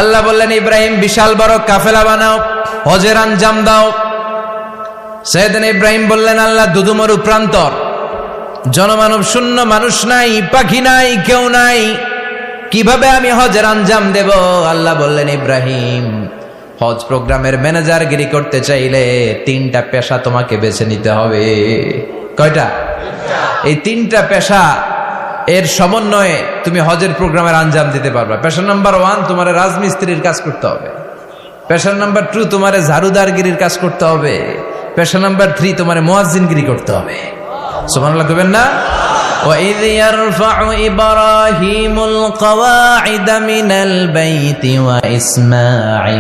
আল্লাহ বললেন ইব্রাহিম বিশাল বড় কাফেলা বানাও, হজের আঞ্জাম দাও। সাইয়েদনা ইব্রাহিম বললেন আল্লাহ দুদুমরু প্রান্তর, জনমানব শূন্য, মানুষ নাই, পাখি নাই, কেউ নাই, কিভাবে আমি হজের আঞ্জাম দেব? আল্লাহ বললেন ইব্রাহিম হজ প্রোগ্রামের ম্যানেজারগিরি করতে চাইলে 3টা পেশা তোমাকে বেছে নিতে হবে। কয়টা? এই 3টা পেশা এর সমন্বয়ে তুমি হজের প্রোগ্রামের আঞ্জাম দিতে পারবে। পেশা নাম্বার 1 তোমার রাজমিস্ত্রির কাজ করতে হবে। পেশা নাম্বার 2 তোমার ঝাড়ুদারগিরির কাজ করতে হবে। পেশা নাম্বার 3 তোমার মুয়াজ্জিনগিরি করতে হবে। সুবহানাল্লাহ কইবেন না? وَإِذْ يَرْفَعُ إِبْرَاهِيمُ الْقَوَاعِدَ مِنَ الْبَيْتِ وَإِسْمَاعِيلُ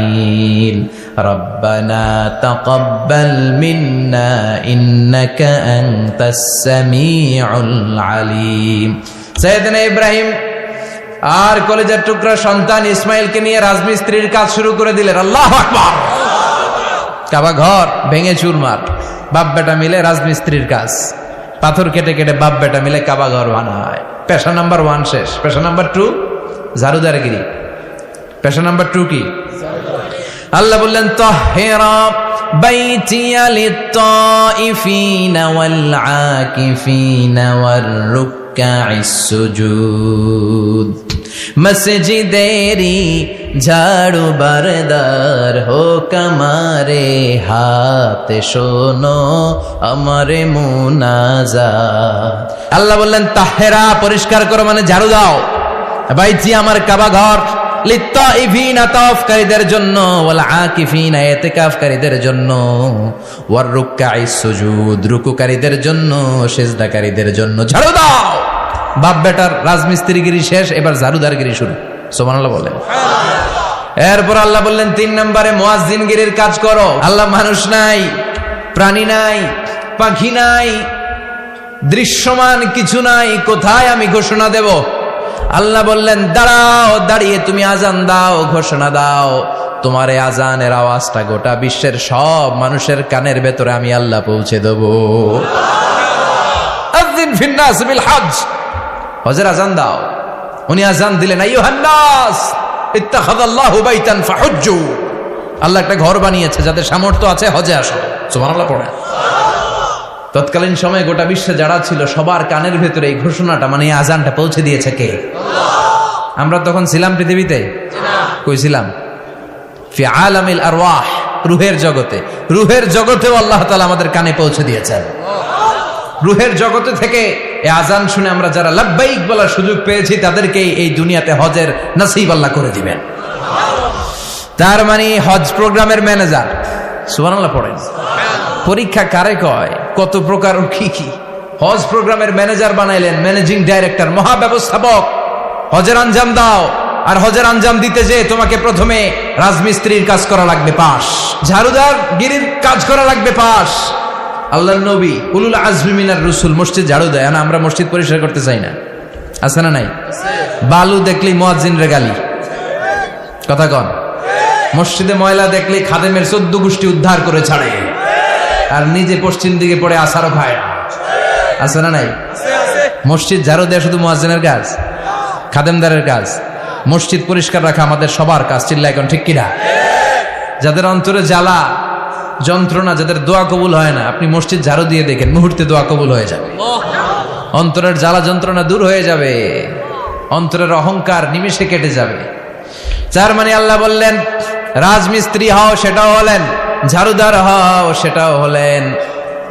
رَبَّنَا تَقَبَّلْ مِنَّا إِنَّكَ أَنْتَ السَّمِيعُ الْعَلِيمُ। সাইয়েদনা ইব্রাহিম আর কলেজের টুকরা সন্তান ইসমাইলকে নিয়ে রাজমিস্ত্রির কাজ শুরু করে দিলেন। আল্লাহু আকবার। কাবা ঘর ভেঙে চুরমার, বাপ বেটা মিলে রাজমিস্ত্রির কাজ, পাথর কেটে কেটে বাপ বেটা মিলে কাবা ঘর বানায়। পেশা নাম্বার 1 শেষ। পেশা নাম্বার 2 ঝাড়ুদারগিরি। পেশা নাম্বার 2 কি? আল্লাহ বললেন তাহহিরা বাইতিয়া লিত-তাইফিনা ওয়াল আকিফিনা ওয়ার রুকআইস সুজুদ। মসজিদেরি ঝাড়ু বারদার হোক আমারে হাতে শোনো আমারে মুনাজাত। আল্লাহ বললেন তাহেরা পরিষ্কার করো, মানে ঝাড়ু দাও। বাইতি আমার কাবা ঘর, লিত-তাইফিনা তাওয়াফকারীদের জন্য, ওয়াল আকিফিনা ইতিকাফকারীদের জন্য, ওয়ার রুকআইস সুজুদ রুকুকারীদের জন্য, সিজদাকারীদের জন্য। ঝাড়ু দাও। বাপ বেটার রাজমিস্ত্রিগিরি শেষ, এবার ঝাড়ুদারগিরি শুরু। সুবহানাল্লাহ বলেন। এরপর আল্লাহ বললেন 3 নম্বরে মুয়াজ্জিনগিরির কাজ করো। আল্লাহ মানুষ নাই, প্রাণী নাই, পাখি নাই, দৃশ্যমান কিছু নাই, কোথায় আমি ঘোষণা দেব? আল্লাহ বললেন দাঁড়াও, দাঁড়িয়ে তুমি আজান দাও, ঘোষণা দাও। তোমার এই আজানের আওয়াজটা গোটা বিশ্বের সব মানুষের কানের ভেতরে আমি আল্লাহ পৌঁছে দেব। আযিন ফিন্নাস বিল হজ, হজের আজান দাও। উনি আজান দিলেন আইয়ুহান নাস ইত্তাখাযাল্লাহু বাইতান ফাহুজ্জু। আল্লাহ একটা ঘর বানিয়েছে, যাদের সামর্থ্য আছে হজে আসো। সুবহানাল্লাহ পড়ে। তৎকালীন সময়ে গোটা বিশ্বে যারা ছিল সবার কানের ভেতরে এই ঘোষণাটা, মানে এই আজানটা পৌঁছে দিয়েছে কে? আল্লাহ। আমরা তখন ছিলাম পৃথিবীতে? কই ছিলাম? ফি আলামিল আরওয়াহ, রূহের জগতে। রূহের জগতেও আল্লাহ তাআলা আমাদের কানে পৌঁছে দিয়েছেন। রূহের জগতে থেকে এই আজান শুনে আমরা যারা লাব্বাইক বলার সুযোগ পেয়েছি, তাদেরকে এই দুনিয়াতে হজের নসিব আল্লাহ করে দিবেন। তার মানে হজ প্রোগ্রামের ম্যানেজার। সুবহানাল্লাহ পড়েন। পরীক্ষা কারে কয়? কত প্রকার কি কি। হজ প্রোগ্রামের ম্যানেজার বানাইলেন, ম্যানেজিং ডাইরেক্টর, মহাব্যবস্থাপক। হজের আঞ্জাম দাও, আর হজের আঞ্জাম দিতে যে তোমাকে প্রথমে রাজমিস্ত্রির কাজ করা লাগবে পাস, ঝাড়ুদার গিরির কাজ করা লাগবে পাস। আল্লাহর নবী উলুল আজমি মিনার রাসূল মসজিদ ঝাড়ু দেয় না, আমরা মসজিদ পরিষ্কার করতে চাই না। আছে না নাই? বালু দেখলেই মুয়াজ্জিনরে গালি। কথা কন। মসজিদে ময়লা দেখলেই খাদেমের 14 গোষ্ঠী উদ্ধার করে ছাড়ে, আর নিজে পশ্চিম দিকে পড়ে আসারও খায়। আছে না নাই? মসজিদ ঝাড়ু দেয়া শুধু মুয়াজ্জিনের কাজ? খাদেমদারের কাজ? মসজিদ পরিষ্কার রাখা আমাদের সবার কাজ। চিল্লা এখন ঠিক কিনা? যাদের অন্তরে জ্বালা যন্ত্রণা, যাদের দোয়া কবুল হয় না, আপনি মসজিদ ঝাড়ু দিয়ে দেখেন, মুহূর্তে দোয়া কবুল হয়ে যাবে। অন্তরের জ্বালা যন্ত্রণা দূর হয়ে যাবে, অন্তরের অহংকার নিমেষে কেটে যাবে। তার মানে আল্লাহ বললেন রাজমিস্ত্রি হও, সেটাও হলেন, ঝাড়ুদার হও, সেটাও হলেন,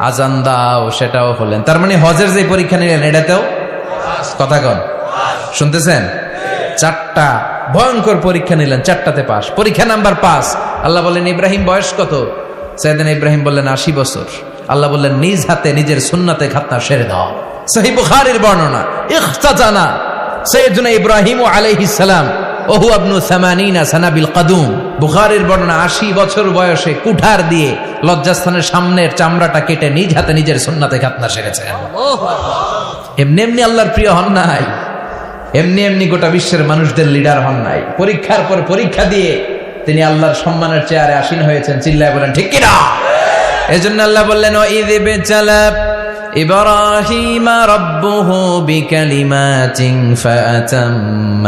আজান দাও, সেটাও হলেন। তার মানে হজের যে পরীক্ষা নিলেন এটাতেও কথা কন, শুনতেছেন? 4টা ভয়ঙ্কর পরীক্ষা নিলেন, 4টাতে পাস। পরীক্ষা নাম্বার 5। আল্লাহ বললেন ইব্রাহিম বয়স কত? সাইয়েদনা ইব্রাহিম বললেন 80 বছর। আল্লাহ বললেন নিজ হাতে নিজের সুন্নাতে খাতনা সেরে দাও। সহিহ বুখারীর বর্ণনা, ইখতাজানা সাইয়েদনা ইব্রাহিম আলাইহিস সালাম ওহু আবনু 80 সানা বিল কাদুম। বুখারীর বর্ণনা 80 বছর বয়সে কুঠার দিয়ে লজ্জাস্থানের সামনের চামড়াটা কেটে নিজ হাতে নিজের সুন্নাতে খাতনা সেরেছেন। এমনি এমনি আল্লাহর প্রিয় হন নাই, এমনি এমনি গোটা বিশ্বের মানুষদের লিডার হন নাই। পরীক্ষার পর পরীক্ষা দিয়ে তিনি আল্লাহর সম্মানের চেয়ারে আসীন হয়েছেন। চিল্লায় বলেন ঠিক কিনা? এজন্য আল্লাহ বললেন ওয়াইযিব চালা إبراهيم ربه بكلمات فأتمهن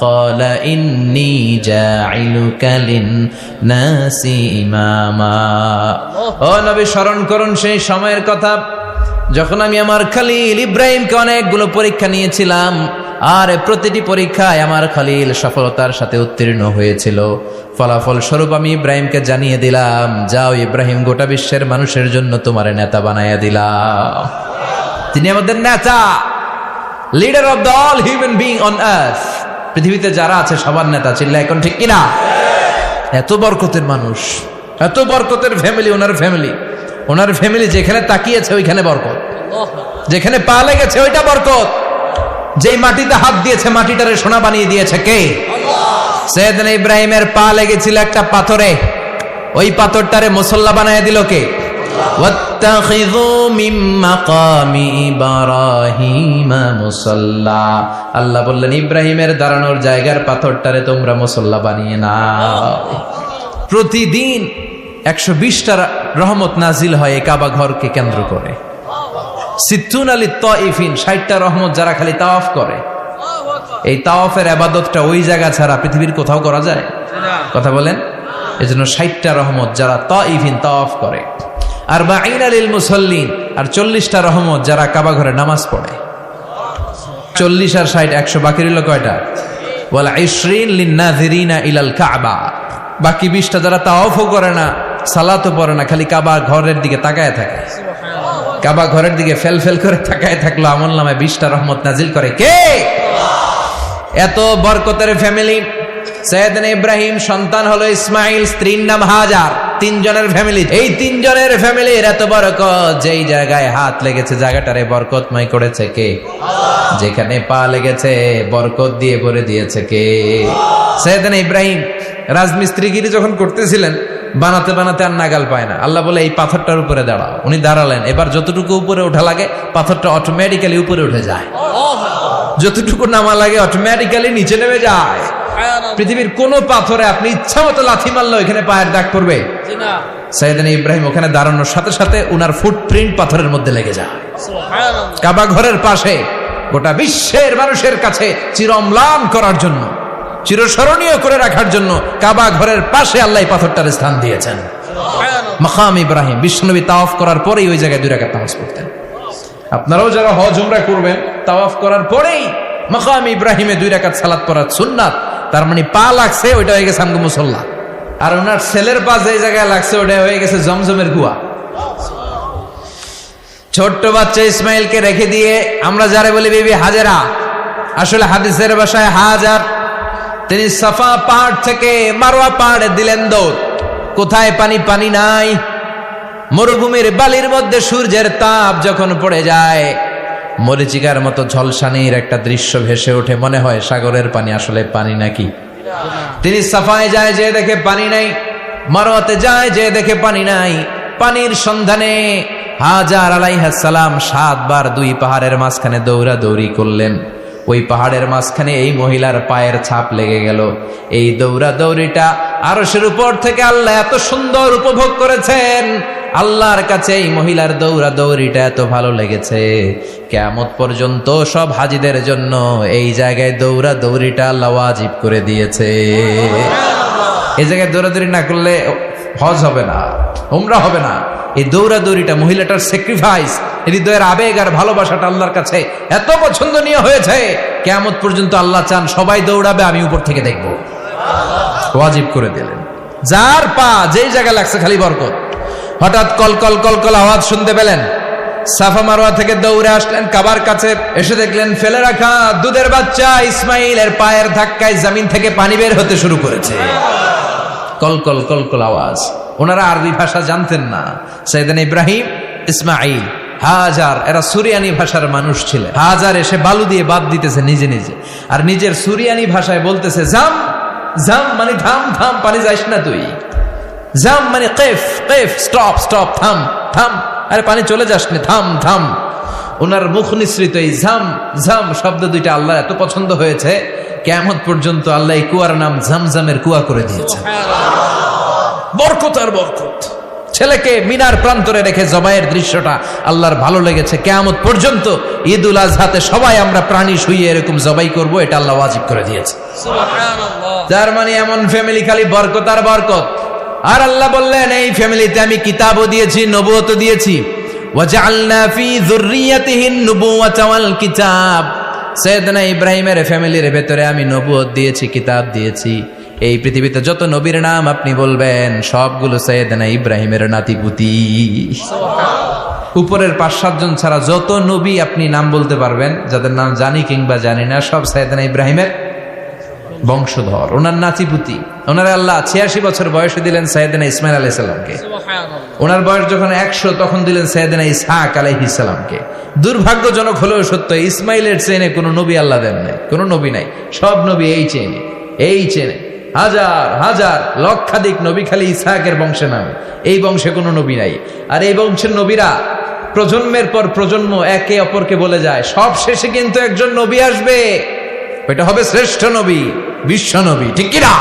قال إني جاعلك للناس إماما ও নবী স্মরণ করুন সেই সময়ের কথা যখন আমি আমার খলিল ইব্রাহিমকে অনেকগুলো পরীক্ষা নিয়েছিলাম আর প্রতিটি পরীক্ষায় আমার খলিল সফলতার সাথে উত্তীর্ণ হয়েছিল ফলাফল স্বরূপ আমি ইব্রাহিমকে জানিয়ে দিলাম যাও ইব্রাহিম গোটা বিশ্বের মানুষের জন্য তোমার নেতা বানাইয়া দিলাম তিনি আমাদের নেতা leader of the all human being on earth পৃথিবীতে যারা আছে সবার নেতা চিল্লা এখন ঠিক কিনা এত বরকতের মানুষ এত বরকতের ফ্যামিলি ওনার ফ্যামিলি যেখানে তাকিয়েছে ওইখানে বরকত যেখানে পা লেগেছে ওইটা বরকত যেই মাটিতে হাত দিয়েছে মাটিটারে সোনা বানিয়ে দিয়েছে কে সৈয়দনা ইব্রাহিমের পা লেগেছিল একটা পাথরে ওই পাথরটারে মুসল্লা বানায় দিল কে ওয়াত্তাখিযু মিন মাকামি ইব্রাহিমা মুসাল্লা আল্লাহ বললেন ইব্রাহিমের দাঁড়ানোর জায়গার পাথরটারে তোমরা মুসল্লা বানিয়ে নাও প্রতিদিন 120টা রহমত নাজিল হয় এই কাবা ঘরকে কেন্দ্র করে সিত্তুন আলী তাইফিন 60টা রহমত যারা খালি তাওয়াফ করে এই তাওয়াফের ইবাদতটা ওই জায়গা ছাড়া পৃথিবীর কোথাও করা যায় কথা বলেন এজন্য 60টা রহমত যারা তাইফিন তাওয়াফ করে আর বাঈনা লিল মুসাল্লিন আর 40টা রহমত যারা কাবা ঘরে নামাজ পড়ে 40 আর 60 100 বাকি রইল কয়টা ওয়াল 20 লিন নাযিরিনা ইলাল কাবা বাকি 20টা যারা তাওয়াফও করে না সালাতও পড়ে না খালি কাবা ঘরের দিকে তাকায় থাকে কাবা ঘরের দিকে ফেল করে তাকায় থাকলো আমলনামায় 20টা রহমত নাজিল করে কে এত বরকতের ফ্যামিলি সৈয়দনা ইব্রাহিম সন্তান হলো ইসমাইল স্ত্রীর নাম হাজার তিনজনের ফ্যামিলি এই তিনজনের ফ্যামিলির এত বরকত যেই জায়গায় হাত লেগেছে জায়গাটারে বরকতময় করেছে কে যেখানে পা লেগেছে বরকত দিয়ে ভরে দিয়েছে কে সৈয়দনা ইব্রাহিম রাজমিস্ত্রিগিরি যখন করতেছিলেন বানাতে বানাতে আর নাগাল পায় না আল্লাহ বলে এই পাথরটার উপরে দাঁড়াও উনি দাঁড়ালেন এবার যতটুকু উপরে ওঠা লাগে পাথরটা অটোমেটিক্যালি উপরে উঠে যায় যতটুকু নামা লাগে অটোমেটিক্যালি নিচে নেমে যায় পৃথিবীর কোন পাথরে আপনি ইচ্ছা মতো লাথি মারলে এখানে পায়ের দাগ পড়বে সৈয়দনা ইব্রাহিম ওখানে দাঁড়ানোর সাথে সাথে উনার ফুটপ্রিন্ট পাথরের মধ্যে লেগে যায় কাবা ঘরের পাশে গোটা বিশ্বের মানুষের কাছে চিরম্লান করার জন্য চিরস্মরণীয় করে রাখার জন্য কাবা ঘরের পাশে আল্লাহ পাথরটার স্থান দিয়েছেন মাকাম ইব্রাহিম বিশ্বনবী তাওয়াফ করার পরেই ওই জায়গায় 2 রাকাত নামাজ পড়তেন আপনারাও যারা হজ উমরা করবেন তাওয়াফ করার পরেই মাকাম ইব্রাহিমে 2 রাকাত সালাত পড়া সুন্নাত তার মানে পা লাগছে ওইটা হয়ে গেছে আমগো মুসল্লা আর ওনার ছেলের পা যে জায়গায় লাগছে ওটা হয়ে গেছে জমজমের কুয়া ছোট্ট বাচ্চা ইসমাইলকে রেখে দিয়ে আমরা যারা বলি বিবি হাজেরা আসলে হাদিসের ভাষায় হাজার তিনি সাফা পাহাড় থেকে মারওয়া পাহাড়ে দিলেন দৌড় কোথায় পানি নাই মরুভূমির বালির মধ্যে সূর্যের তাপ যখন পড়ে যায় মরিচিকার মতো ঝলসানির একটা দৃশ্য ভেসে ওঠে মনে হয় সাগরের পানি আসলে পানি নাকি তিনি সাফায় যায় যে দেখে পানি নাই মারওয়াতে যায় যে দেখে পানি নাই পানির সন্ধানে হাজার আলাইহিস সালাম 7 বার 2 পাহাড়ের মাঝখানে দৌড়াদৌড়ি করলেন ওই পাহাড়ের মাঝখানে এই মহিলার পায়ের ছাপ লেগে গেল এই দৌড়াদৌড়িটা আরশের উপর থেকে আল্লাহ এত সুন্দর উপভোগ করেছেন আল্লাহর কাছে এই মহিলার দৌড়াদৌড়িটা এত ভালো লেগেছে কিয়ামত পর্যন্ত সব হাজীদের জন্য এই জায়গায় দৌড়াদৌড়িটা আল্লাহ ওয়াজিব করে দিয়েছে এই জায়গায় দৌড়াদৌড়ি না করলে হজ হবে না উমরা হবে না এই দৌড়াদৌড়িটা মহিলাটার স্যাক্রিফাইস হৃদয়ের আবেগ আর ভালোবাসাটা আল্লাহর কাছে এত পছন্দনীয় হয়েছে কিয়ামত পর্যন্ত আল্লাহ চান সবাই দৌড়াবে আমি উপর থেকে দেখব ওয়াজিব করে দিলেন যার পা যেই জায়গায় লাগছে খালি বরকত হঠাৎ কল আওয়াজ শুনতে পেলেন সাফা মারওয়া থেকে দৌড়ে আসলেন কাবার কাছে এসে দেখলেন ফেলে রাখা দুধের বাচ্চা ইসমাইলের পায়ের ধাক্কায় জমিন থেকে পানি বের হতে শুরু করেছে কল আওয়াজ ওনারা আরবি ভাষা জানতেন না সৈয়দনা ইব্রাহিম ইসমাইল হাজার এরা সুরিয়ানি ভাষার মানুষ ছিলেন হাজার এসে বালু দিয়ে বাদ দিতেছে নিজে আর নিজের সুরিয়ানি ভাষায় বলতেছে জাম মানে থাম পানি যাইস না তুই জাম মানে কেফ স্টপ থাম আরে পানি চলে যাস না থাম ওনার মুখ নিঃসৃত এই ঝাম শব্দ দুইটা আল্লাহ এত পছন্দ হয়েছে কিয়ামত পর্যন্ত আল্লাহ এই কুয়ার নাম ঝমঝমের কুয়া করে দিয়েছে বরকত আর বরকত ছেলেকে মিনার প্রান্তরে রেখে জবাইয়ের দৃশ্যটা আল্লাহর ভালো লেগেছে। কিয়ামত পর্যন্ত ঈদুল আজহাতে সবাই আমরা প্রাণী শুইয়ে এরকম জবাই করব, এটা আল্লাহ ওয়াজিব করে দিয়েছে। সুবহানাল্লাহ। যার মানে এমন ফ্যামিলি খালি বরকত আর বরকত। আর আল্লাহ বললেন এই ফ্যামিলিতে আমি কিতাবও দিয়েছি, নবুয়তও দিয়েছি। ওয়াজআলনা ফি যুররিয়াতিহিন নুবুওয়াতা ওয়াল কিতাব। সাইয়েদনা ইব্রাহিমের ফ্যামিলির ভেতরে আমি নবুয়ত দিয়েছি, কিতাব দিয়েছি। এই পৃথিবীতে যত নবীর নাম আপনি বলবেন সবগুলো সাইয়েদনা ইব্রাহিমের নাতিপুতি। উপরের 5-7 জন ছাড়া যত নবী আপনি নাম বলতে পারবেন, যাদের নাম জানি কিংবা জানি না, সব সাইয়েদনা ইব্রাহিমের বংশধর, ওনার নাতিপুতি। ওনারা আল্লাহ 86 বছর বয়সে দিলেন সাইয়েদনা ইসমাইল আলাইহিস সালামকে। ওনার বয়স যখন 100 তখন দিলেন সাইয়েদনা ইসহাক আলাইহিস সালামকে। দুর্ভাগ্যজনক হলেও সত্য, ইসমাইলের চেনে কোনো নবী আল্লাহ দেন নাই, কোনো নবী নাই। সব নবী এই চেনে হাজার হাজার লক্ষাধিক নবী খালি ইসহাকের বংশে নামে, এই বংশে কোনো নবী নাই। আর এই বংশের নবীরা প্রজন্মের পর প্রজন্ম একে অপরকে বলে যায়, সব শেষে কিন্তু একজন নবী আসবে, এটা হবে শ্রেষ্ঠ নবী, বিশ্ব নবী, ঠিক কিনা?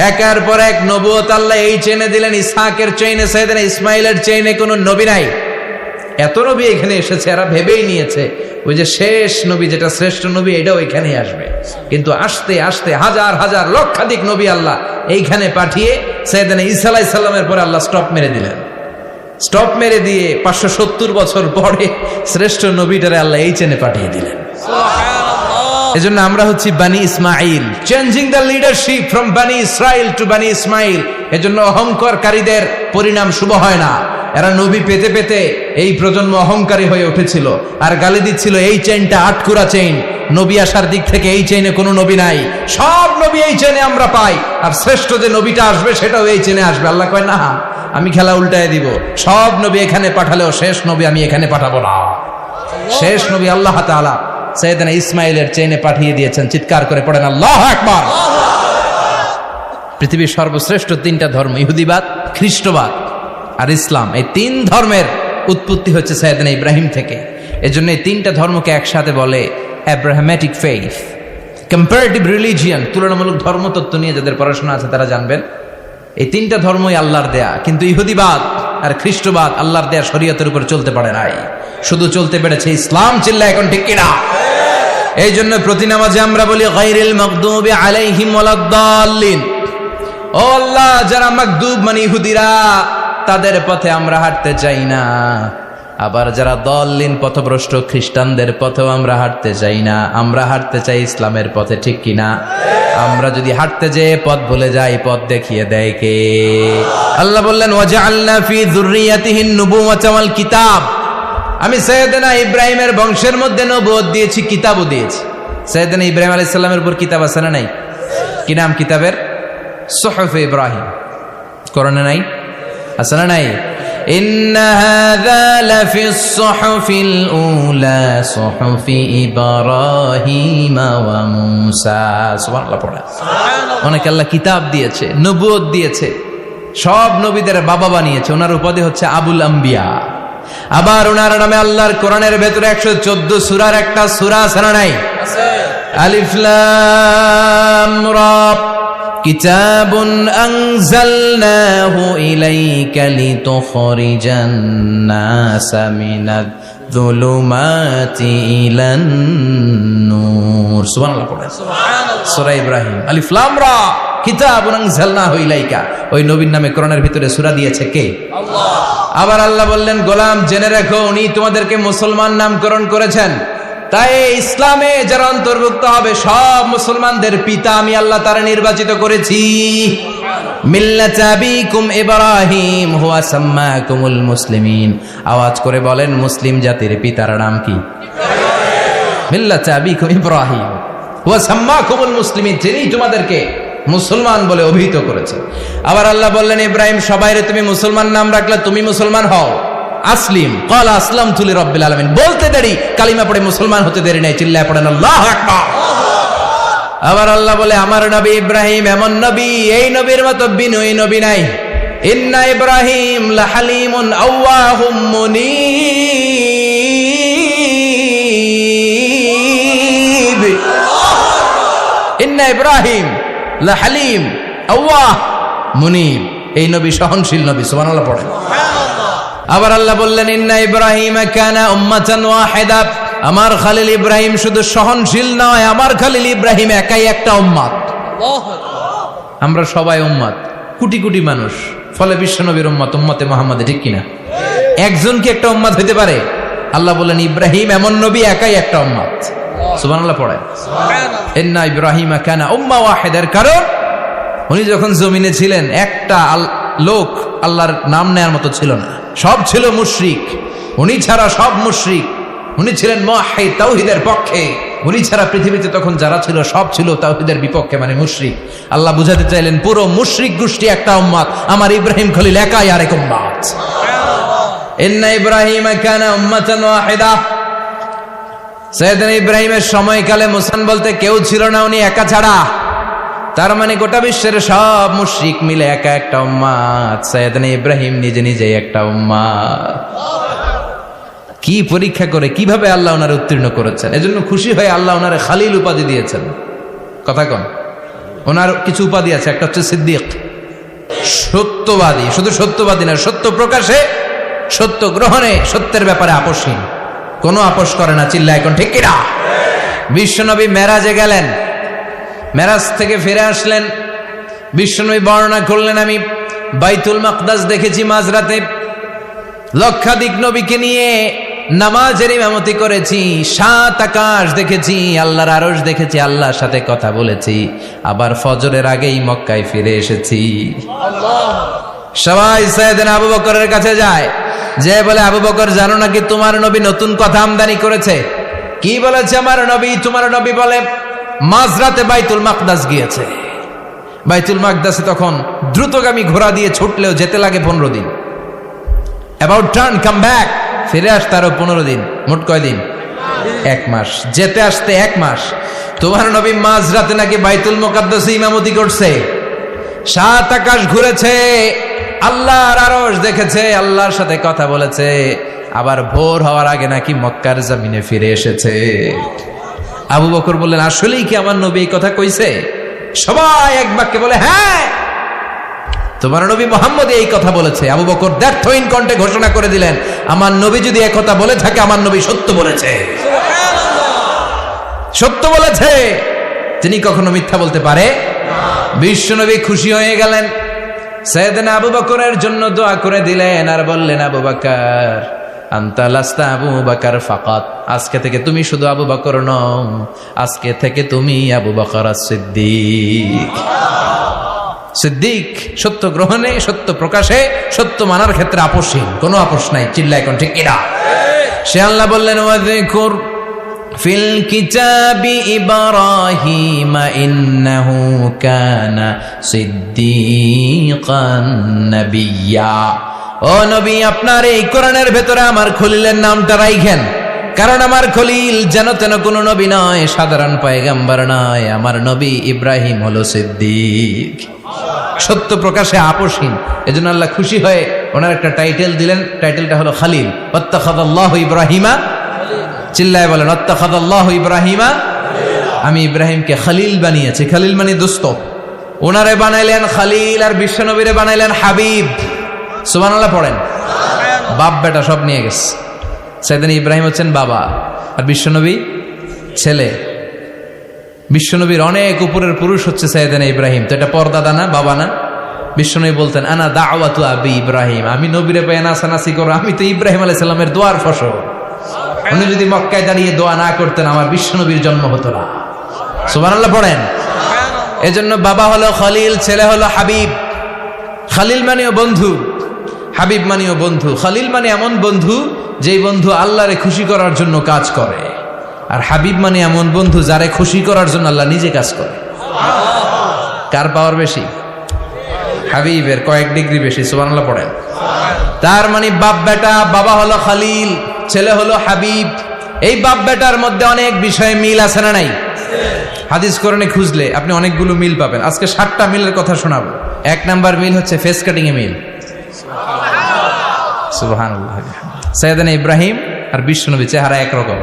একের পর এক নবুয়ত আল্লাহ এই চেনে দিলেন। ইসহাকের চেইনে, সাইয়েদনা ইসমাইলের চেইনে কোনো নবী নাই। এত নবী এখানে এসেছে, এরা ভেবেই নিয়েছে ওই যে শেষ নবী যেটা শ্রেষ্ঠ নবী এটাও এখানেই আসবে। কিন্তু আস্তে আস্তে হাজার হাজার লক্ষাধিক নবী আল্লাহ এইখানে পাঠিয়ে সাইয়েদনা ঈসা আলাইহিস সালামের পরে আল্লাহ স্টপ মেরে দিলেন। স্টপ মেরে দিয়ে 570 বছর পরে শ্রেষ্ঠ নবীটারে আল্লাহ এই চেনে পাঠিয়ে দিলেন। এজন্য আমরা হচ্ছি বানি Ismail, changing the leadership from বানি ইসরাইল টু বানি ইসমাইল। এজন্য অহংকারীদের পরিণাম শুভ হয় না। এরা নবী পেতে পেতে এই প্রজন্ম অহংকারী হয়ে উঠেছিল আর গালি দিচ্ছিল এই চেইনটা আটকুরা চেইন, নবী আসার দিক থেকে এই চেইনে কোনো নবী নাই, সব নবী এই চেইনে আমরা পাই, আর শ্রেষ্ঠ যে নবীটা আসবে সেটাও এই চেইনে আসবে। আল্লাহ কয় না, আমি খেলা উল্টায় দিব, সব নবী এখানে পাঠালেও শেষ নবী আমি এখানে পাঠাবো না। শেষ নবী আল্লাহ তাআলা সাইয়েদনা ইসমাইলের চেইনে পাঠিয়ে দিয়েছেন। চিৎকার করে পড়েন আল্লাহু আকবার। পৃথিবীর সর্বশ্রেষ্ঠ 3টা ধর্ম, ইহুদিবাদ, খ্রিস্টবাদ আর ইসলাম, এই 3 ধর্মের উৎপত্তি হচ্ছে সাইয়েদনা ইব্রাহিম থেকে। এজন্য এই 3টা ধর্মকে একসাথে বলে অ্যাব্রাহামেটিক ফেইথ, কম্পারেটিভ রিলিজিয়ান। তুলনামূলক ধর্মতত্ত্ব নিয়ে যাদের পড়াশোনা আছে তারা জানবেন এই 3টা ধর্মই আল্লাহর দেয়া, কিন্তু ইহুদিবাদ আর খ্রিস্টবাদ আল্লাহর দেয়া শরীয়তের উপর চলতে পারে নাই, শুধু চলতে পেরেছে ইসলাম। চিল্লা এখন ঠিক কিনা? এই জন্য প্রতি নামাজে আমরা বলি গায়রিল মাগদুবি আলাইহিম ওয়ালাদ-দাল্লিন। ও আল্লাহ, যারা মাগদুব মানে ইহুদিরা, তাদের পথে আমরা হাঁটতে চাই না। আবার যারা দল্লিন পথভ্রষ্ট খ্রিস্টানদের পথেও আমরা হাঁটতে চাই না, আমরা হাঁটতে চাই ইসলামের পথে, ঠিক কিনা? আমরা যদি হাঁটতে যেয়ে পথ ভুলে যাই, পথ দেখিয়ে দেয় কে? আল্লাহ বললেন ওয়াজআলনা ফি যুররিয়াতিহিন নুবুওয়াতা ওয়াল কিতাব। আমি সাইয়েদনা ইব্রাহিমের বংশের মধ্যে নবুয়ত দিয়েছি, কিতাবও দিয়েছি। সাইয়েদনা ইব্রাহিম আলাইহিস সালামের উপর কিতাব আছে না নাই? কি নাম কিতাবের? সুহুফ ইব্রাহিম। কোরআনে নাই? আছে না নাই? ইন্না হাযা লাফিস সুহুফিল উলা সুহুফি ইব্রাহিম ওয়া মূসা। সুবহানাল্লাহ পড়া। অনেক আল্লাহ কিতাব দিয়েছে, নবুয়ত দিয়েছে, সব নবীদের বাবা বানিয়েছে। ওনার উপাধি হচ্ছে আবুল আম্বিয়া। আবার ওনার নামে আল্লাহর কোরআনের ভেতরে 114 সূরার একটা সূরা আছে না নাই? আছে। আলিফ লাম রা কিতাবুন আনজালনাহু ইলাইকা লিতুখরিজান নাসা মিনাদ যুলুমাতি ইলান নূর। সুবহানাল্লাহ পড়েন। সুবহানাল্লাহ। সূরা ইব্রাহিম, আলিফ লাম রা কিতাবুন আনজালনাহু ইলাইকা। ওই নবীর নামে কোরআনের ভিতরে সূরা দিয়েছে কে? আল্লাহ। আবার আল্লাহ বললেন, গোলাম জেনে রাখো, উনি তোমাদেরকে মুসলমান নামকরণ করেছেন। তাই ইসলামে যারা অন্তর্ভুক্ত হবে সব মুসলমানদের পিতা আমি আল্লাহ তারা নির্বাচিত করেছি। মিল্লাত আবিকুম ইব্রাহিম হুয়া সাম্মাকুমুল মুসলিমিন। আওয়াজ করে বলেন, মুসলিম জাতির পিতার নাম কি? মিল্লাত আবিকুম ইব্রাহিম হুয়া সাম্মাকুমুল মুসলিমিন, যিনি তোমাদেরকে মুসলমান বলে অভিহিত করেছে। আবার আল্লাহ বললেন, ইব্রাহিম সবাইরে তুমি মুসলমান নাম রাখলে, তুমি মুসলমান হও। আসলিম ক্বাল আসলামতু লিরাব্বিল আলামিন, বলতে দেরি, কালিমা পড়ে মুসলমান হতে দেরি নাই। চিল্লায় পড়েন আল্লাহু আকবার। আবার আল্লাহ বলে, আমার নবী ইব্রাহিম এমন নবী, এই নবীর মতো বিনয়ী নবী নাই। ইন্না ইব্রাহিম লাহালিমুন আওয়াহুম মুনীব। ইন্না ইব্রাহিম লাহালিম আওয়াহ মুনীব। এই নবী সহনশীল নবী, সুবহানাল্লাহ পড়েন। আবার আল্লাহ বললেন ইন্না ইব্রাহিম কানা উম্মাতান ওয়াহিদা, আমার খলিল ইব্রাহিম শুধু সহনশীল নয়, আমার খলিল ইব্রাহিম একাই একটা উম্মত। আমরা সবাই উম্মত, কোটি কোটি মানুষ, ফলে বিশ্বনবীর উম্মত, উম্মতে মুহাম্মাদে, ঠিক কিনা? একজন কি একটা উম্মত হইতে পারে? আল্লাহ বললেন ইব্রাহিম এমন নবী, একাই একটা উম্মত, সুবহানাল্লাহ পড়েন। ইন্না ইব্রাহিম কানা উম্মাহ ওয়াহিদার কারণ উনি যখন জমিনে ছিলেন একটা লোক আল্লাহর নাম নেয়ার মতো ছিল না, সব ছিল মুশরিক, উনি ছাড়া সব মুশরিক। উনি ছিলেন মুওয়াহহিদ, তাওহীদের পক্ষে। উনি ছাড়া পৃথিবীতে তখন যারা ছিল সব ছিল তাওহীদের বিপক্ষে, মানে মুশরিক। আল্লাহ বুঝাতে চাইলেন পুরো মুশরিক গোষ্ঠী একটা উম্মত, আমার ইব্রাহিম খলিল একাই আরেক উম্মত। ইন্না ইব্রাহিম কানা উম্মাতান ওয়াহিদা। সাইয়েদনা ইব্রাহিমের সময়কালে মুসলমান বলতে কেউ ছিল না, উনি একা ছাড়া। তার মানে গোটা বিশ্বের সব মুশরিক মিলে একা একটা উম্মত, সাইয়েদনা ইব্রাহিম নিজে নিজে একটা উম্মত। কি পরীক্ষা করে কিভাবে আল্লাহ ওনারে উত্তীর্ণ করেছেন, এজন্য খুশি হয়ে আল্লাহ ওনারে খালিল উপাধি দিয়েছেন। কথা কন, ওনার কিছু উপাধি আছে, একটা হচ্ছে সিদ্দিক, সত্যবাদী। শুধু সত্যবাদী না, সত্য প্রকাশে, সত্য গ্রহণে, সত্যের ব্যাপারে আপোষহীন, কোনো আপোষ করে না। চিল্লা এখন ঠিক কিনা? বিশ্বনবী মেরাজে গেলেন, মেরাজ থেকে ফিরে আসলেন, বিশ্বনবী বর্ণনা করলেন আমি বাইতুল মাকদাস দেখেছি মাঝরাতে, লক্ষাধিক নবীকে নিয়ে নামাজের ইমামতি করেছি, 7 আকাশ দেখেছি, আল্লাহর আরশ দেখেছি, আল্লাহর সাথে কথা বলেছি, আবার ফজরের আগেই মক্কায় ফিরে এসেছি। সবাই সাইয়েদনা আবু বকরের কাছে যায়, যে বলে আবু বকর জানো নাকি তোমার নবী নতুন কথা আমদানি করেছে? কি বলেছে আমার নবী? তোমার নবী বলে মাঝরাতে বাইতুল মাকদাস গিয়েছে। বাইতুল মাকদাসে তখন দ্রুতগামী ঘোড়া দিয়ে ছুটলেও যেতে লাগে 15 দিন। অ্যাবাউট টার্ন কাম ব্যাক, ফিরে আসতে আরো 15 দিন, মোট কয় দিন? 1 মাস, যেতে আসতে 1 মাস। তোমার নবী মাঝরাতে নাকি বাইতুল মুকাদ্দাসে ইমামতি করছে, 7 আকাশ ঘুরেছে, আল্লাহর আরশ দেখেছে, আল্লাহর সাথে কথা বলেছে, আবার ভোর হওয়ার আগে নাকি মক্কার জমিনে ফিরে এসেছে। আবু বকর বললেন আসলেই কি আমার নবী এই কথা কইছে? সবাই এক বাক্যে বলে হ্যাঁ, তোমার নবী মুহাম্মদ এই কথা বলেছে। আবু বকর দ্ব্যর্থহীন কণ্ঠে ঘোষণা করে দিলেন, আমার নবী যদি এই কথা বলে থাকে, আমার নবী সত্য বলেছে, সত্য বলেছে, তিনি কখনো মিথ্যা বলতে পারে? বিশ্বনবী খুশি হয়ে গেলেন, সাইয়েদনা আবু বকরের জন্য দোয়া করে দিলেন, আর বললেন আবু বকর আনতা লাস্তা আবু বকর ফাকাত, আজকে থেকে তুমি শুধু আবু বকর নও, আজকে থেকে তুমি আবু বকর সিদ্দিক। সিদ্দিক সত্য গ্রহণে, সত্য প্রকাশে, সত্য মানার ক্ষেত্রে আপোষহীন, কোনো আপোষ নাই। চিল্লা এখন ঠিক কিনা? সে আল্লাহ বললেন ওয়াযকুর ফিল কিতাবি ইব্রাহিম ইন্নাহু কানা সিদ্দিকান নাবিয়্যা। ও নবী, আপনার এই কোরআনের ভেতরে আমার খলিলের নামটা রাখেন, কারণ আমার খলিল যেন তেন কোনো নবী নয়, সাধারণ পয়গম্বর নয়, আমার নবী ইব্রাহিম হলো সিদ্দিক, সত্য প্রকাশে আপোষহীন। এজন্য আল্লাহ খুশি হয়ে ওনার একটা টাইটেল দিলেন, টাইটেলটা হলো খালিল। ওয়াত্তাখাযাল্লাহু ইব্রাহিমা, চিল্লায় বলেন ওয়াত্তাখাযাল্লাহু ইব্রাহিমা, আমি ইব্রাহিমকে খালিল বানিয়েছি। খালিল মানে দোস্ত। ওনারে বানাইলেন খালিল, আর বিশ্বনবীরে বানাইলেন হাবিব। সুবহানাল্লাহ পড়েন। বাপ বেটা সব নিয়ে গেছে। সাইয়েদনা ইব্রাহিম হচ্ছেন বাবা, আর বিশ্বনবী ছেলে। বিশ্বনবীর অনেক উপরের পুরুষ হচ্ছে সাইয়েদনা ইব্রাহিম, তো এটা পরদাদা না, বাবা না? বিশ্বনবী বলতেন আনা দাওয়াতু আবি ইব্রাহিম, আমি নবীরে পেয়ে নাচানাচি করো, আমি তো ইব্রাহিম আলাইহিস সালামের দোয়ার ফসল। উনি যদি মক্কায় দাঁড়িয়ে দোয়া না করতেন, আমার বিশ্বনবীর জন্ম হতো না। সুবহানাল্লাহ পড়েন। এজন্য বাবা হলো খলিল, ছেলে হলো হাবিব। খালিল মানেও বন্ধু, হাবিব মানেও বন্ধু। খালিল মানে এমন বন্ধু যেই বন্ধু আল্লাহরে খুশি করার জন্য কাজ করে, আর হাবিব মানে এমন বন্ধু যারে খুশি করার জন্য আল্লাহ নিজে কাজ করে। কার পাওয়ার বেশি? হাবিবের কয়েক ডিগ্রি বেশি। সুবহানাল্লাহ পড়েন। তার মানে বাপ বেটা, বাবা হলো খালিল, ছেলে হলো হাবিব। এই বাপ বেটার মধ্যে অনেক বিষয়ে মিল আছে না নাই? হাদিস কোরআনে খুঁজলে আপনি অনেকগুলো মিল পাবেন। আজকে 7টা মিলের কথা শোনাবো। 1 নাম্বার মিল হচ্ছে ফেস কাটিং এ মিল। সুবহানাল্লাহ। সাইয়েদনা ইব্রাহিম আর বিশ্বনবী চেহারা একরকম।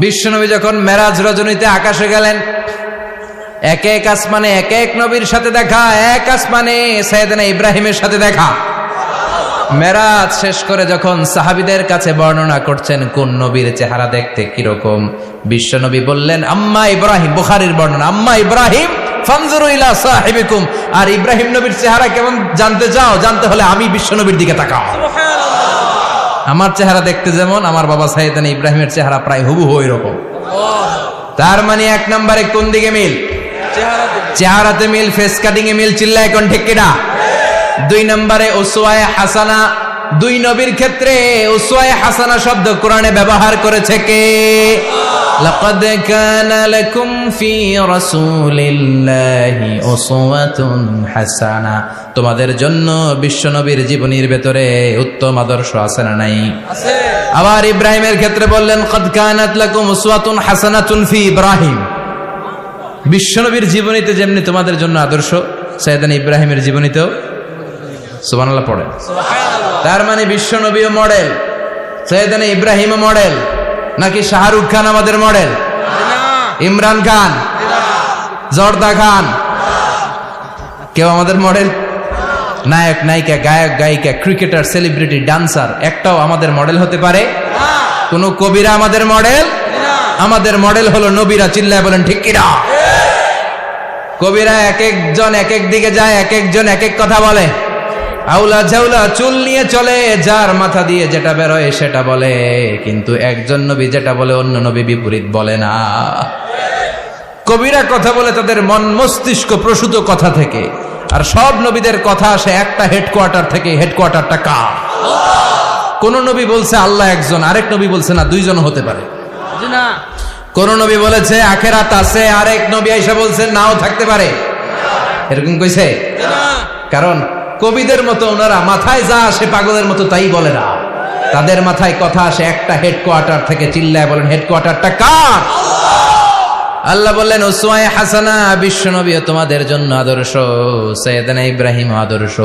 বিশ্বনবী যখন মেরাজ রজনীতে আকাশে গেলেন, এক এক আসমানে এক এক নবীর সাথে দেখা, এক আসমানে সাইয়েদনা ইব্রাহিমের সাথে দেখা। মেরাজ শেষ করে যখন সাহাবীদের কাছে বর্ণনা করছেন কোন নবীর চেহারা দেখতে কিরকম, বিশ্ব নবী বললেন আম্মা ইব্রাহিম, বুখারীর বর্ণনা, আম্মা ইব্রাহিম ফানজুরু ইলা সাহিবিকুম, আর ইব্রাহিম নবীর চেহারা কেমন জানতে চাও, জানতে হলে আমি বিশ্ব নবীর দিকে তাকাও। আমার চেহারা দেখতে যেমন, আমার বাবা সাইয়েদনা ইব্রাহিমের চেহারা প্রায় হুবহু ওইরকম। তার মানে এক নম্বরে কোন দিকে মিল? চেহারাতে মিল, ফেস কাটিং এ মিল, চিল্লায় কোন ঠিক কিনা? দুই নম্বরে উসওয়ায়ে হাসানা, দুই নবীর ক্ষেত্রে উসওয়ায়ে হাসানা শব্দ কোরআনে ব্যবহার করেছে কে? লাকাদ কানা লাকুম ফি রাসূলিল্লাহি উসওয়াতুন হাসানা, তোমাদের জন্য বিশ্ব নবীর জীবনীর ভেতরে উত্তম আদর্শ আছে না নাই? আছে। আবার ইব্রাহিমের ক্ষেত্রে বললেন কাদ কানাত লাকুম উসওয়াতুন হাসানাতুন ফি ইব্রাহিম, বিশ্ব নবীর জীবনীতে যেমনি তোমাদের জন্য আদর্শ, সাইয়েদনা ইব্রাহিমের জীবনীতেও সুবহানাল্লাহ পড়ে। তার মানে বিশ্ব নবীও মডেল, সাইয়েদনা ইব্রাহিমও মডেল, নাকি শাহরুখ খান আমাদের মডেল? ইমরান খান, জর্দা খান, কেউ আমাদের মডেল? নায়ক নায়িকা, গায়ক গায়িকা, ক্রিকেটার, সেলিব্রিটি, ডান্সার একটাও আমাদের মডেল হতে পারে? কোন কবিরা আমাদের মডেল? আমাদের মডেল হলো নবীরা। চিল্লায় বলেন ঠিক কিনা? কবিরা এক একজন এক এক দিকে যায়, এক একজন এক এক কথা বলে, আউলা ঝাউলা চুল নিয়ে চলে, যার মাথা দিয়ে যেটা বেরোয় সেটা বলে, কিন্তু একজন নবী যেটা বলে অন্য নবী বিপরীত বলে না। কবিরা কথা বলে তাদের মন মস্তিষ্ক প্রসূত কথা থেকে, আর সব নবীদের কথা আসে একটা হেডকোয়ার্টার থেকে। হেডকোয়ার্টারটা কার? কোন নবী বলছে আল্লাহ একজন, আরেক নবী বলছে না দুইজন হতে পারে। কোন নবী বলেছে আখেরাত আছে, আরেক নবী আইসা বলছে নাও থাকতে পারে। এরকম কইছে? কারণ কবিদের মতো ওনারা মাথায় যা আসে পাগলের মতো তাই বলে না, তাদের মাথায় কথা আসে একটা হেডকোয়ার্টার থেকে। চিল্লায় বলেন হেডকোয়ার্টারটা কার? আল্লাহ বললেন উসওয়ায়ে হাসানা, বিশ্ব নবী তোমাদের জন্য আদর্শ, সাইয়েদনা ইব্রাহিম আদর্শ।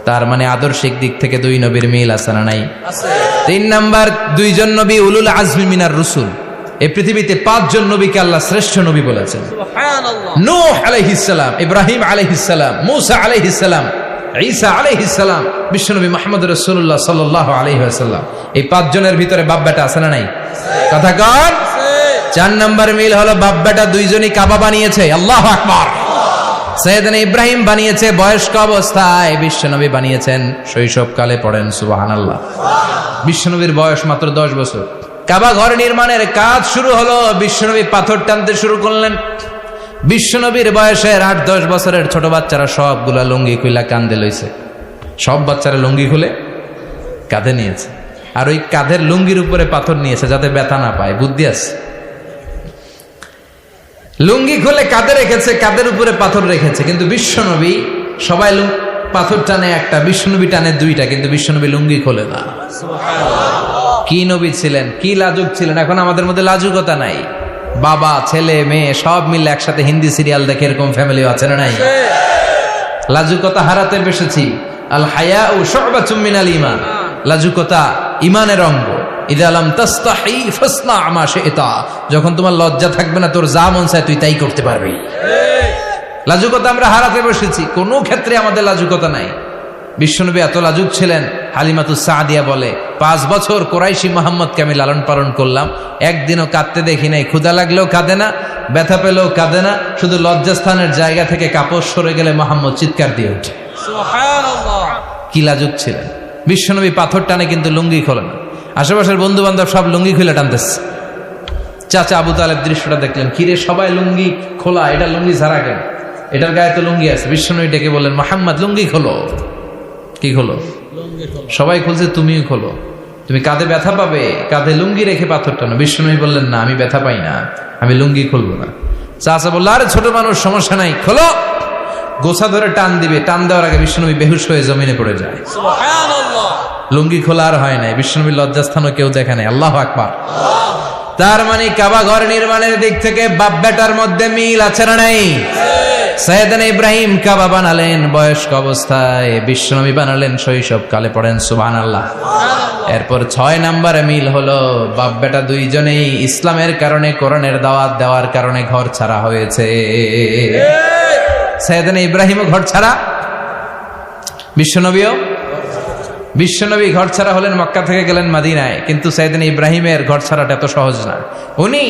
তার মানে আদর্শিক দিক থেকে দুই নবীর মিল আছে না নাই? তিন নাম্বার, দুইজন নবী উলুল আজমি মিনার রুসুল। এই পৃথিবীতে পাঁচজন নবীকে আল্লাহ শ্রেষ্ঠ নবী বলেছেন। নূহ আলাইহিস সালাম, ইব্রাহিম আলাইহিস সালাম, মূসা আলাইহিস সালাম, ঈসা আলাইহিস সালাম, বিশ্বনবী মুহাম্মদ রাসূলুল্লাহ সাল্লাল্লাহু আলাইহি ওয়াসাল্লাম। এই পাঁচজনের ভিতরে বাপ বেটা আছে না নাই? কথা কন। চার নাম্বার মিল হলো বাপ বেটা দুইজনই কাবা বানিয়েছে। আল্লাহু আকবার। সাইয়েদনা ইব্রাহিম বানিয়েছে বয়স্ক অবস্থায়, বিশ্বনবী বানিয়েছেন শৈশবকালে। পড়েন সুবহানাল্লাহ। বিশ্বনবীর বয়স মাত্র 10 বছর। কাবা ঘর নির্মাণের কাজ শুরু হলো, বিশ্বনবী পাথর টানতে শুরু করলেন। বিশ্বনবীর বয়সের 8-10 বছরের ছোট বাচ্চারা সবগুলা লুঙ্গি খুলে কাঁধে লইছে। সব বাচ্চারা লুঙ্গি খুলে কাঁধে নিয়েছে, আর ওই কাঁধের লুঙ্গির উপরে পাথর নিয়েছে যাতে ব্যথা না পায়। বুদ্ধি আছে। লুঙ্গি খুলে কাঁধে রেখেছে, কাঁধের উপরে পাথর রেখেছে, কিন্তু বিশ্বনবী সবাই পাথর টানে একটা, বিশ্বনবী টানে দুইটা, কিন্তু বিশ্বনবী লুঙ্গি খোলে না। কি নবী ছিলেন, কি লাজুক ছিলেন। এখন আমাদের মধ্যে লাজুকতা নাই, বাবা ছেলে মেয়ে সব মিলে একসাথে হিন্দি সিরিয়াল দেখে, এরকম ফ্যামিলিও আছে না নাই? লাজুকতা হারাতে বসেছি। আল হায়াউ শু'বাতুম মিনাল ঈমান, লাজুকতা ঈমানের অঙ্গ। ইযা লাম তাস্তাহি ফাসনা মা শি'তা, যখন তোমার লজ্জা থাকবে না, তোর যা মন চায় তুই তাই করতে পারবি। লাজুকতা আমরা হারাতে বসেছি, কোনো ক্ষেত্রে আমাদের লাজুকতা নাই। বিশ্বনবী এত লাজুক ছিলেন, হালিমাতুস সাদিয়া বলে 5 বছর কোরাইশি মুহাম্মদকে আমি লালন পালন করলাম, একদিনও কাঁদতে দেখি নাই। ক্ষুধা লাগলেও কাঁদে না, ব্যথা পেলেও কাঁদে না, শুধু লজ্জাস্থানের জায়গা থেকে কাপড় সরে গেলে মুহাম্মদ চিৎকার দিয়ে ওঠে। সুবহানাল্লাহ। কি লাজুক ছিলেন। বিশ্বনবী পাথর টানে কিন্তু লুঙ্গি খোলে না। আশেপাশের বন্ধু বান্ধব সব লুঙ্গি খুলে টানতেছে। চাচা আবু তালেব দৃশ্যটা দেখলেন, কিরে সবাই লুঙ্গি খোলা, এটা লুঙ্গি ছাড়া কেন? এটার গায়ে তো লুঙ্গি আছে। বিশ্বনবী ডেকে বললেন মুহাম্মদ লুঙ্গি খোলো। কি খোলো? সবাই খুলছে, তুমিও খোলো, তুমি কাঁধে ব্যথা পাবে, কাঁধে লুঙ্গি রেখে পাথর টানো। বিশ্বনবী বললেন না, আমি ব্যথা পাই না, আমি লুঙ্গি খুলবো না। চাচা বলল আরে ছোট মানুষ, সমস্যা নাই, খোলো। গোছা ধরে টান দিবে, টান দেওয়ার আগে বিশ্বনবী বেহুশ হয়ে জমিনে পড়ে যায়। সুবহানাল্লাহ। লুঙ্গি খোলা আর হয় নাই, বিশ্বনবীর লজ্জাস্থানও কেউ দেখে নাই। আল্লাহু আকবার। তার মানে কাবা ঘর নির্মাণের দিক থেকে বাপ বেটার মধ্যে মিল আছে না নাই? সাইয়েদনা ইব্রাহিম কাবা বানালেন বয়স্ক অবস্থায়, বিশ্বনবী বানালেন শৈশবকালে। পড়েন সুবহানাল্লাহ। এরপর 6 নম্বরে মিল হলো, বাপ বেটা দুইজনেই ইসলামের কারণে, কোরআনের দাওয়াত দেওয়ার কারণে ঘর ছাড়া হয়েছে। সাইয়েদনা ইব্রাহিমও ঘর ছাড়া, বিশ্বনবী ঘর ছাড়া হলেন, মক্কা থেকে গেলেন মদিনায়। কিন্তু সাইয়েদনা ইব্রাহিমের ঘর ছাড়াটা এত সহজ না। উনি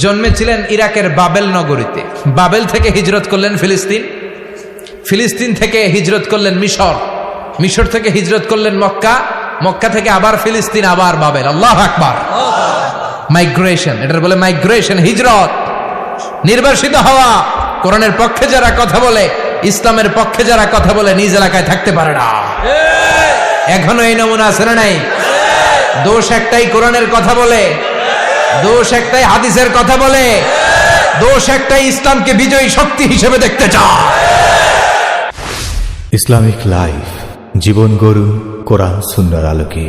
জন্মেছিলেন ইরাকের বাবেল নগরীতে। বাবেল থেকে হিজরত করলেন ফিলিস্তিন, ফিলিস্তিন থেকে হিজরত করলেন মিশর, মিশর থেকে হিজরত করলেন মক্কা, মক্কা থেকে আবার ফিলিস্তিন, আবার বাবেল। আল্লাহু আকবার। মাইগ্রেশন, এটার বলে মাইগ্রেশন, হিজরত, নির্বাসিত হওয়া। কোরআনের পক্ষে যারা কথা বলে, ইসলামের পক্ষে যারা কথা বলে, নিজ এলাকায় থাকতে পারে না। এখনো এই নমুনা আছে না নাই? দোষ একটাই, কোরআনের কথা বলে। দোষ একটাই, হাদিসের কথা বলে। দোষ একটাই, ইসলামকে বিজয়ী শক্তি হিসেবে দেখতে চায়। ইসলামিক লাইফ, জীবন গড়ুন কোরআন সুন্নাহর আলোকে।